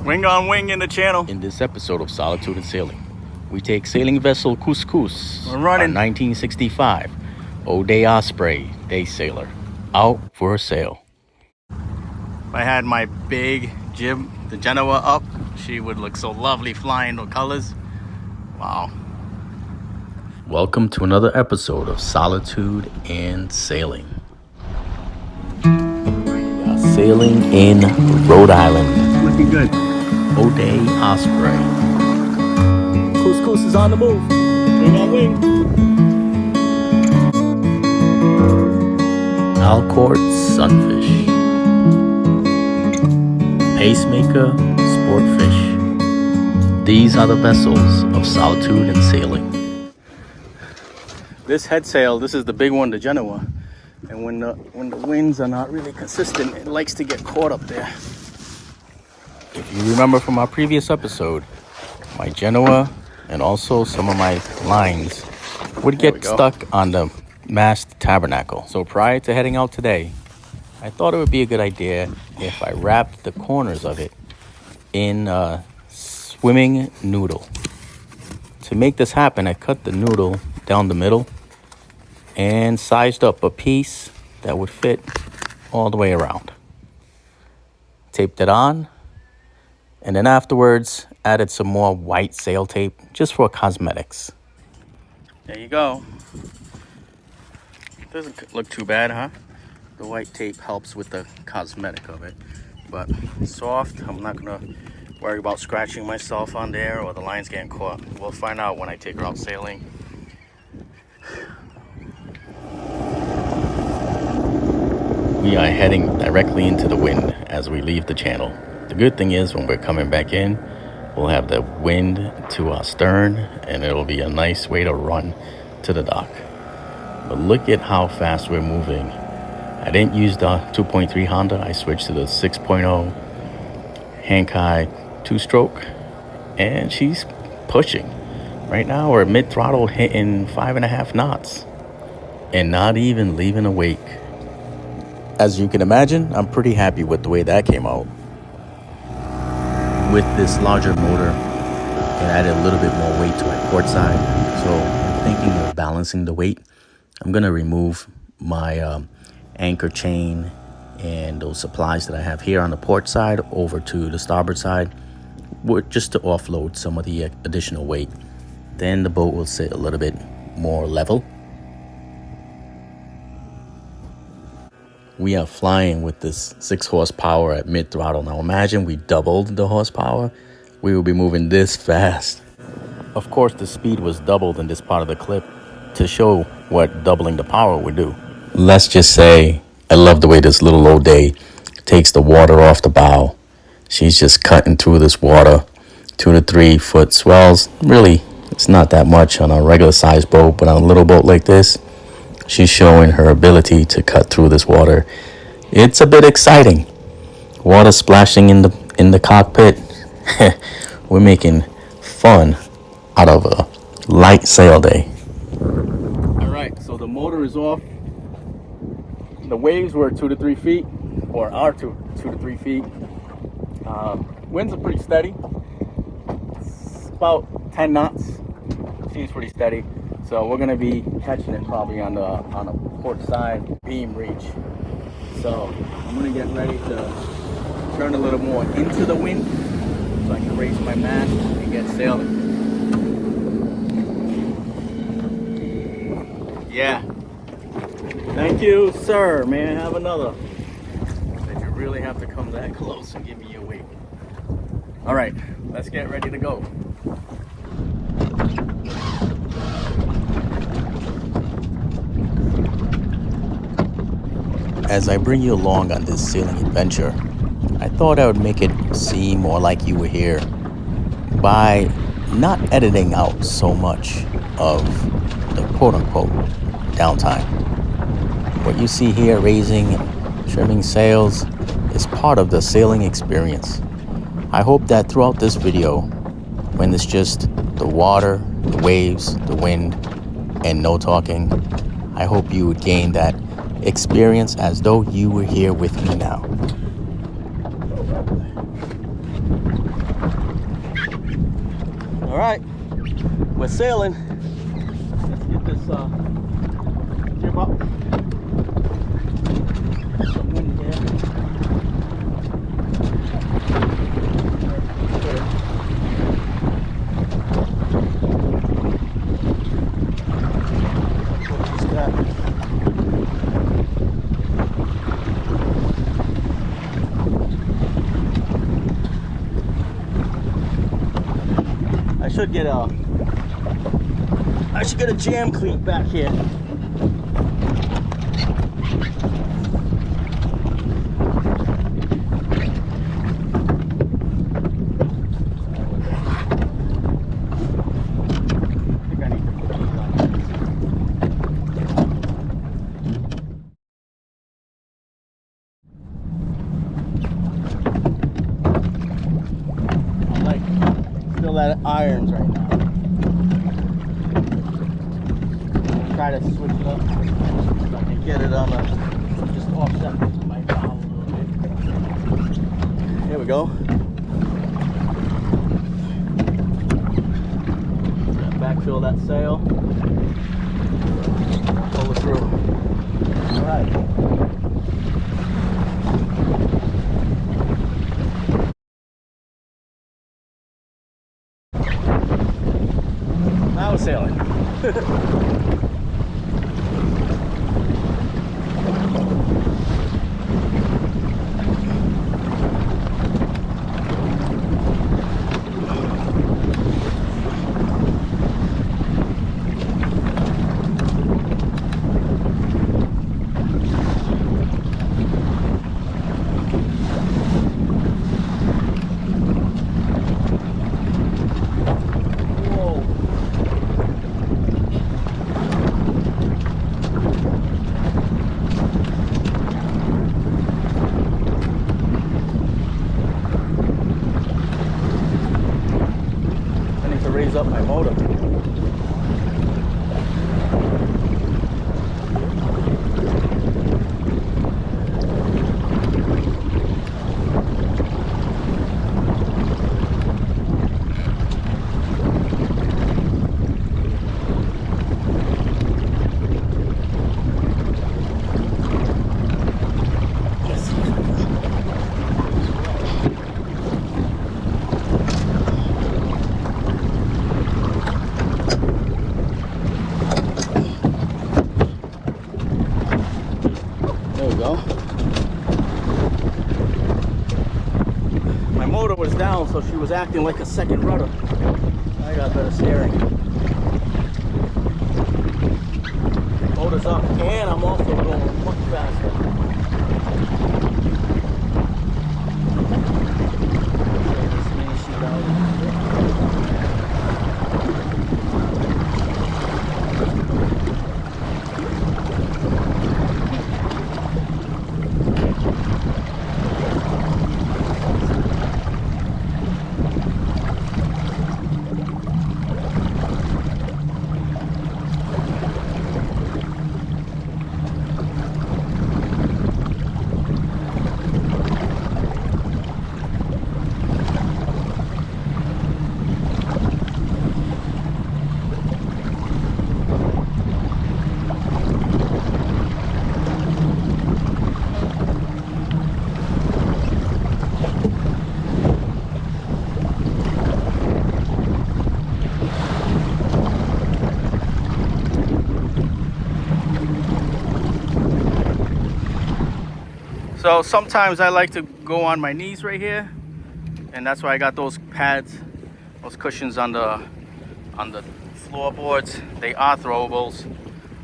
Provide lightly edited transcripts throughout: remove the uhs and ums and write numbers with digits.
Wing on wing in the channel. In this episode of Solitude and Sailing, we take sailing vessel KUZKUZ, We're running. 1965 ODay Ospray Daysailer, out for a sail. If I had my big jib, the Genoa, up, she would look so lovely flying the colors. Wow. Welcome to another episode of Solitude and Sailing. We are sailing in Rhode Island. Looking good. ODay Ospray. KUZKUZ is on the move. Wing on wing. Alcord Sunfish, Pacemaker Sportfish. These are the vessels of solitude and sailing. This head sail, this is the big one, the Genoa. And when the winds are not really consistent, it likes to get caught up there. If you remember from our previous episode, my Genoa and also some of my lines would get stuck on the mast tabernacle. So prior to heading out today, I thought it would be a good idea if I wrapped the corners of it in a swimming noodle. To make this happen, I cut the noodle down the middle and sized up a piece that would fit all the way around. Taped it on, and then afterwards added some more white sail tape just for cosmetics. There you go. Doesn't look too bad, huh? The white tape helps with the cosmetic of it, but it's soft. I'm not gonna worry about scratching myself on there or the lines getting caught. We'll find out when I take her out sailing. We are heading directly into the wind as we leave the channel. The good thing is when we're coming back in, we'll have the wind to our stern and it'll be a nice way to run to the dock. But look at how fast we're moving. I didn't use the 2.3 Honda. I switched to the 6.0 Hankai 2-stroke, and she's pushing. Right now we're mid-throttle hitting 5.5 knots and not even leaving a wake. As you can imagine, I'm pretty happy with the way that came out. With this larger motor, it added a little bit more weight to my port side. So I'm thinking of balancing the weight. I'm gonna remove my anchor chain and those supplies that I have here on the port side over to the starboard side, just to offload some of the additional weight. Then the boat will sit a little bit more level. We are flying with this 6 horsepower at mid throttle. Now imagine we doubled the horsepower, we will be moving this fast. Of course, the speed was doubled in this part of the clip to show what doubling the power would do. Let's just say I love the way this little ODay takes the water off the bow. She's just cutting through this water, 2 to 3 foot swells. Really, it's not that much on a regular sized boat, but on a little boat like this, she's showing her ability to cut through this water. It's a bit exciting. Water splashing in the cockpit. We're making fun out of a light sail day. All right, so the motor is off. The waves were 2 to 3 feet, or are 2 to 3 feet. Winds are pretty steady. It's about 10 knots. Seems pretty steady. So we're gonna be catching it probably on the port side beam reach. So I'm gonna get ready to turn a little more into the wind so I can raise my mast and get sailing. Yeah. Thank you, sir. May I have another? Did you really have to come that close and give me a wake? All right, let's get ready to go. As I bring you along on this sailing adventure, I thought I would make it seem more like you were here by not editing out so much of the quote-unquote downtime. What you see here, raising and trimming sails, is part of the sailing experience. I hope that throughout this video, when it's just the water, the waves, the wind, and no talking, I hope you would gain that experience as though you were here with me now. All right, we're sailing. Let's get this jib up. Some wind here. I should get a jam cleat back here. I'm like still at irons right now. Try to switch it up so I can get it on just offset my bow a little bit. Here we go. Backfill that sail. Pull it through. All right. Now we're sailing. Raise up my motor. My motor was down, so she was acting like a second rudder. I got better steering. Motor's up, and I'm also going much faster. This main sheet out. So sometimes I like to go on my knees right here, and that's why I got those pads, those cushions on the floorboards. They are throwables,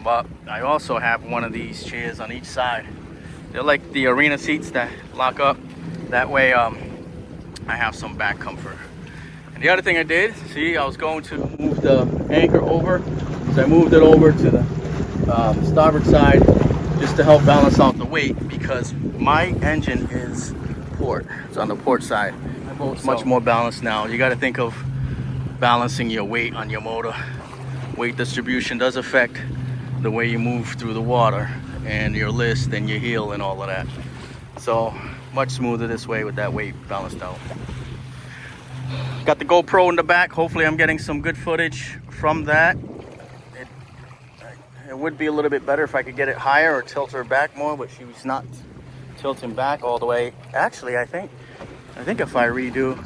but I also have one of these chairs on each side. They're like the arena seats that lock up. That way I have some back comfort. And the other thing I did, see, I was going to move the anchor over, so I moved it over to the starboard side just to help balance out the weight, because my engine is port. It's on the port side. My boat's much more balanced now. You got to think of balancing your weight on your motor. Weight distribution does affect the way you move through the water and your list and your heel and all of that. So much smoother this way with that weight balanced out. Got the GoPro in the back. Hopefully I'm getting some good footage from that. It would be a little bit better if I could get it higher or tilt her back more, but she was not tilting back all the way. Actually, I think if I redo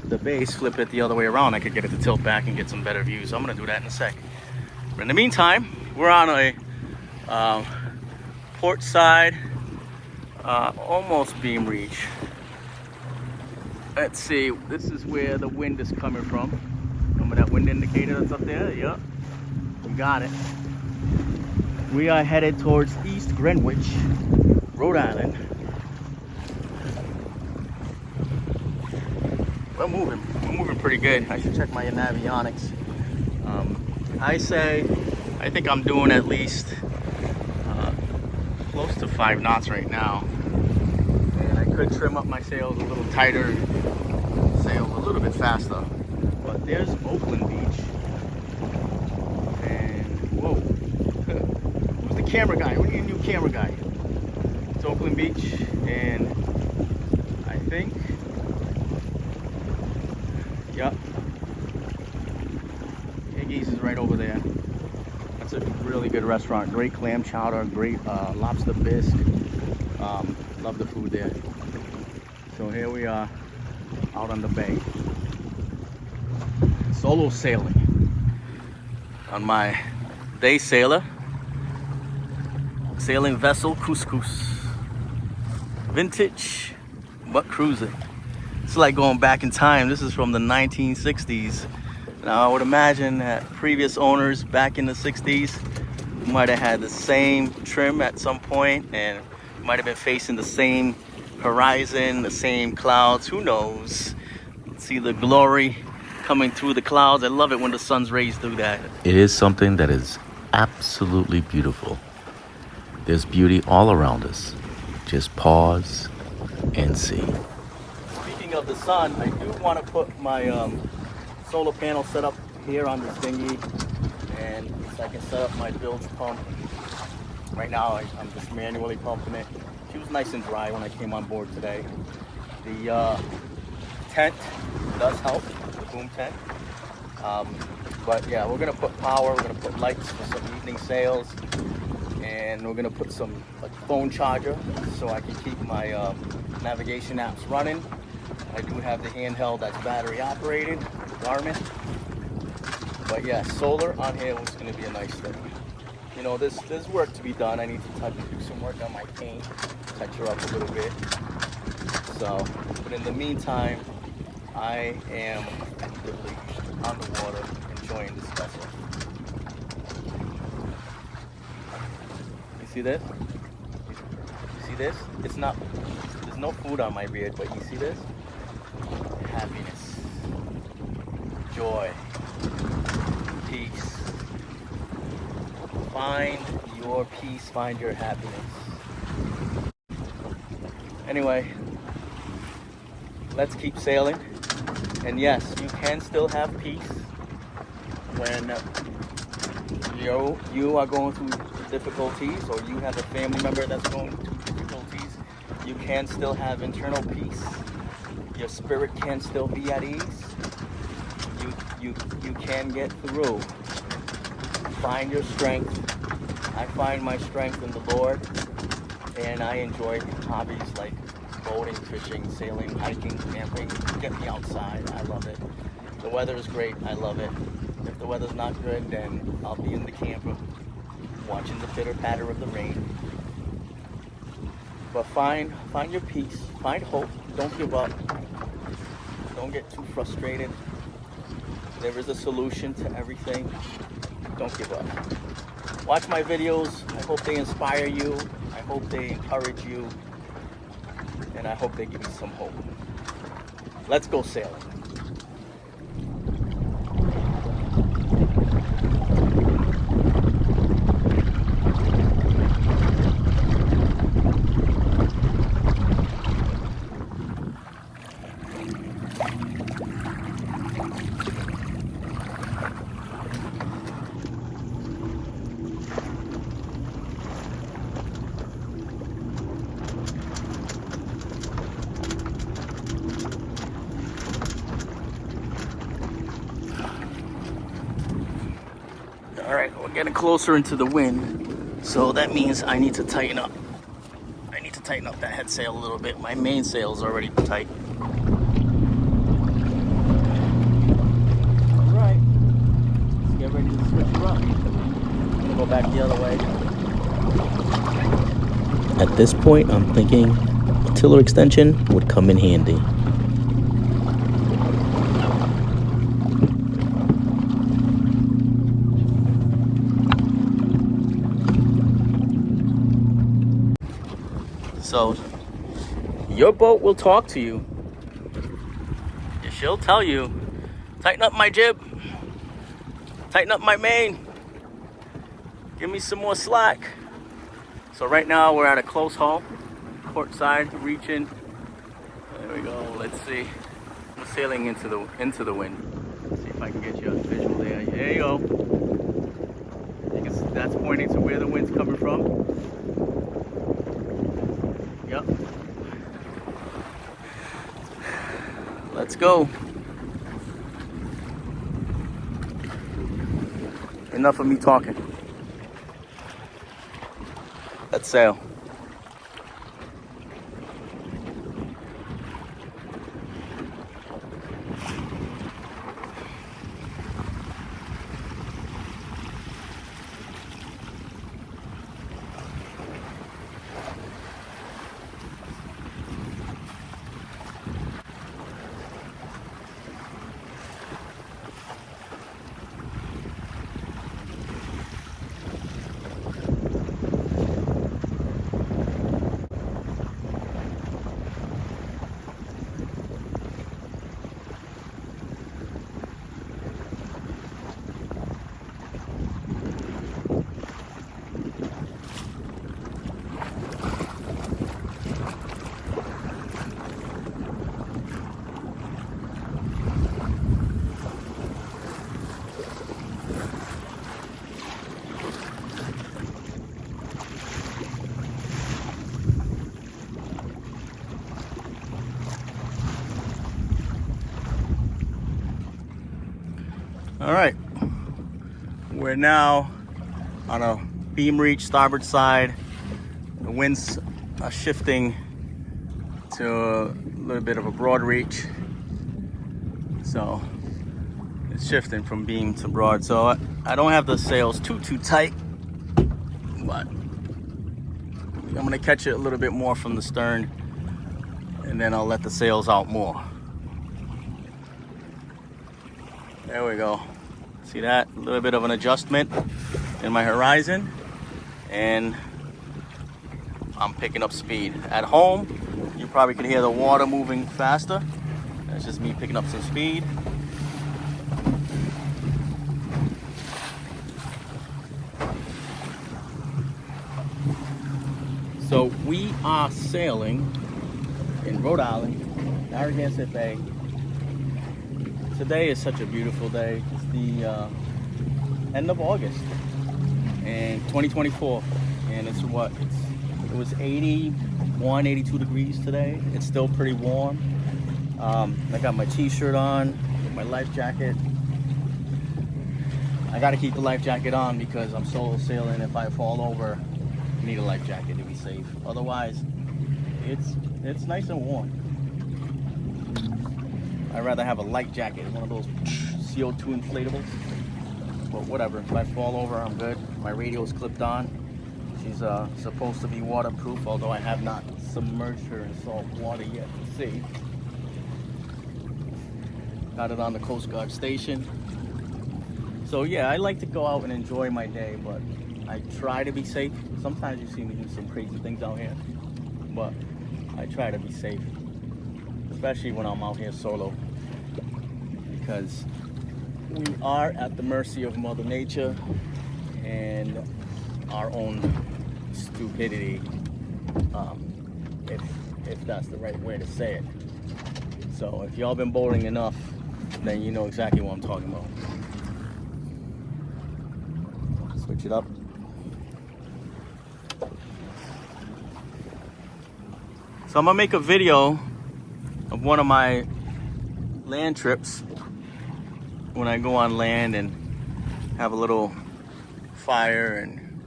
the base, flip it the other way around, I could get it to tilt back and get some better views. I'm gonna do that in a sec. But in the meantime, we're on a port side, almost beam reach. Let's see, this is where the wind is coming from. Remember that wind indicator that's up there? Yep, you got it. We are headed towards East Greenwich, Rhode Island. We're moving pretty good. I should check my navionics. I think I'm doing at least close to 5 knots right now. And I could trim up my sails a little tighter, sail a little bit faster. But there's Oakland Beach. And whoa, who's the camera guy? What are you, new camera guy? It's Oakland Beach, and I think, yep, Dinghy's is right over there. That's a really good restaurant. Great clam chowder, great lobster bisque. Love the food there. So here we are out on the bay, solo sailing on my Daysailer sailing vessel KUZKUZ. Vintage but cruising. It's like going back in time. This is from the 1960s. Now I would imagine that previous owners back in the 60s might have had the same trim at some point and might have been facing the same horizon, the same clouds. Who knows? See the glory coming through the clouds. I love it when the sun's rays through that. It is something that is absolutely beautiful. There's beauty all around us. Just pause and see. Speaking of the sun, I do want to put my solar panel set up here on this dinghy, and so I can set up my bilge pump. Right now I'm just manually pumping it. She was nice and dry when I came on board today. The tent does help, the boom tent. But yeah, we're gonna put power, we're gonna put lights for some evening sails, and we're gonna put some phone charger so I can keep my navigation apps running. I do have the handheld that's battery operated, Garmin. But yeah, solar on here was gonna be a nice thing. You know, there's work to be done. I need to do some work on my paint, touch her up a little bit. So, but in the meantime, I am actively on the water, enjoying this vessel. You see this? You see this? It's not, there's no food on my beard, but you see this? Happiness, joy, peace. Find your peace, find your happiness. Anyway, let's keep sailing. And yes, you can still have peace when you are going through difficulties, or you have a family member that's going through difficulties. You can still have internal peace. Your spirit can still be at ease. You can get through. Find your strength. I find my strength in the Lord, and I enjoy hobbies like boating, fishing, sailing, hiking, camping. Get me outside. I love it. The weather is great. I love it. If the weather's not good, then I'll be in the camper watching the pitter patter of the rain. But find your peace. Find hope. Don't give up. Don't get too frustrated. There is a solution to everything. Don't give up. Watch my videos. I hope they inspire you. I hope they encourage you. And I hope they give you some hope. Let's go sailing. getting closer into the wind, so that means I need to tighten up. I need to tighten up that head sail a little bit. My main sail is already tight. All right, let's get ready to switch her up. I'm gonna go back the other way. At this point, I'm thinking a tiller extension would come in handy. So, your boat will talk to you. She'll tell you, tighten up my jib, tighten up my main, give me some more slack. So right now we're at a close haul, port side, reaching. There we go. Let's see. We're sailing into the wind. Let's see if I can get you a visual there. There you go. You can see that's pointing to where the wind's coming from. Yep. Let's go. Enough of me talking. Let's sail. All right, we're now on a beam reach, starboard side. The winds are shifting to a little bit of a broad reach. So it's shifting from beam to broad. So I don't have the sails too tight, but I'm gonna catch it a little bit more from the stern, and then I'll let the sails out more. There we go. See that? A little bit of an adjustment in my horizon, and I'm picking up speed. At home, you probably can hear the water moving faster. That's just me picking up some speed. So we are sailing in Rhode Island, Narragansett Bay. Today is such a beautiful day. It's the end of August and 2024, and it's what? It was 81, 82 degrees today. It's still pretty warm. I got my t-shirt on with my life jacket. I got to keep the life jacket on because I'm solo sailing. If I fall over, I need a life jacket to be safe. Otherwise, it's nice and warm. I'd rather have a light jacket, one of those CO2 inflatables. But whatever, if I fall over, I'm good. My radio's clipped on. She's supposed to be waterproof, although I have not submerged her in salt water yet to see. Got it on the Coast Guard station. So yeah, I like to go out and enjoy my day, but I try to be safe. Sometimes you see me do some crazy things out here, but I try to be safe, especially when I'm out here solo, because we are at the mercy of Mother Nature and our own stupidity, if that's the right way to say it. So if y'all been boating enough, then you know exactly what I'm talking about. Switch it up. So I'm gonna make a video of one of my land trips when I go on land and have a little fire and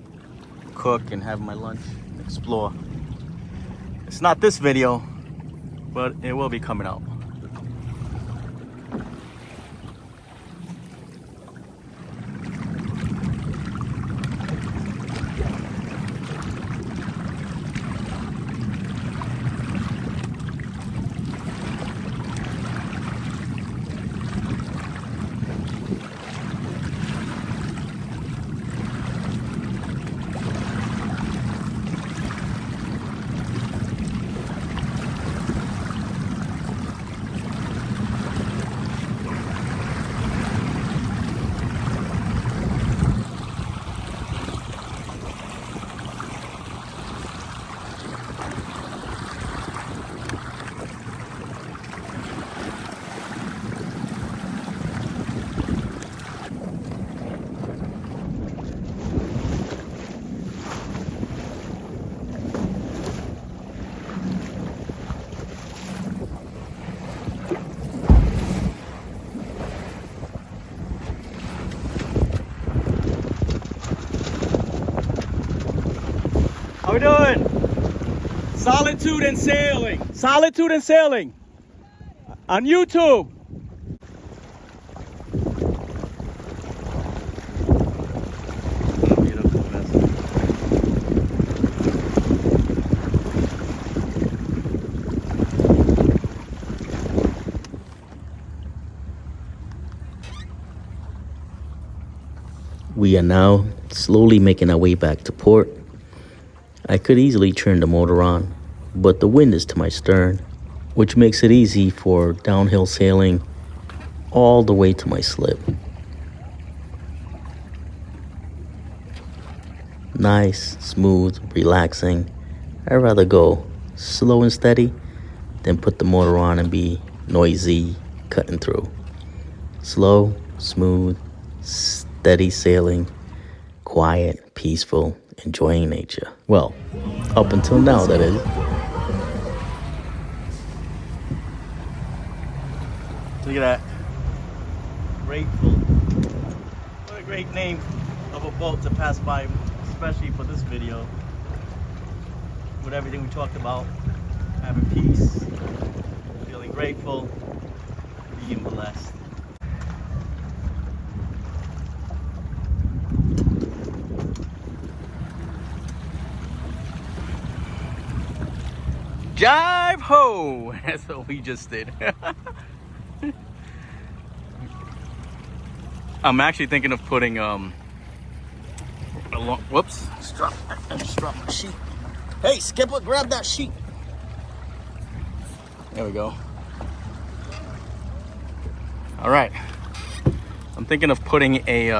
cook and have my lunch and explore. It's not this video, but it will be coming out. How we doing? Solitude and sailing. Solitude and sailing. On YouTube. We are now slowly making our way back to port. I could easily turn the motor on, but the wind is to my stern, which makes it easy for downhill sailing all the way to my slip. Nice, smooth, relaxing. I'd rather go slow and steady than put the motor on and be noisy, cutting through. Slow, smooth, steady sailing, quiet, peaceful, enjoying nature. Well, up until now, that is. Look at that. Grateful. What a great name of a boat to pass by, especially for this video. With everything we talked about, having peace, feeling grateful, being blessed. Jive ho! That's what we just did. I'm actually thinking of putting whoops! I just dropped my sheet. Hey, Skipper, grab that sheet. There we go. All right. I'm thinking of putting a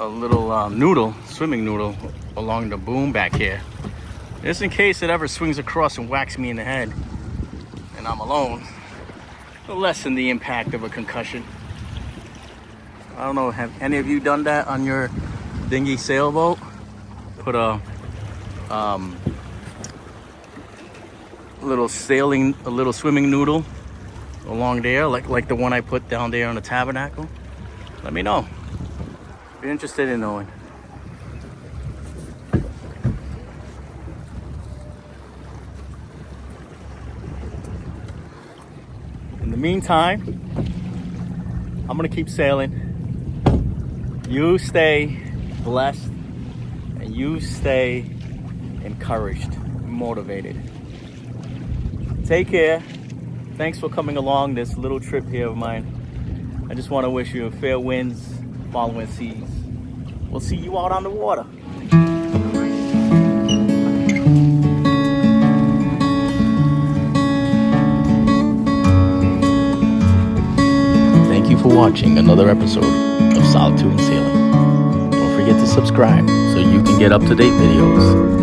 little noodle, swimming noodle, along the boom back here. Just in case it ever swings across and whacks me in the head and I'm alone, to lessen the impact of a concussion. I don't know, have any of you done that on your dinghy sailboat? Put a little swimming noodle along there, like the one I put down there on the tabernacle? Let me know. Be interested in knowing. In the meantime, I'm gonna keep sailing. You stay blessed and you stay encouraged, motivated. Take care. Thanks for coming along this little trip here of mine. I just want to wish you fair winds, following seas. We'll see you out on the water. Thank you for watching another episode of Solitude and Sailing. Don't forget to subscribe so you can get up-to-date videos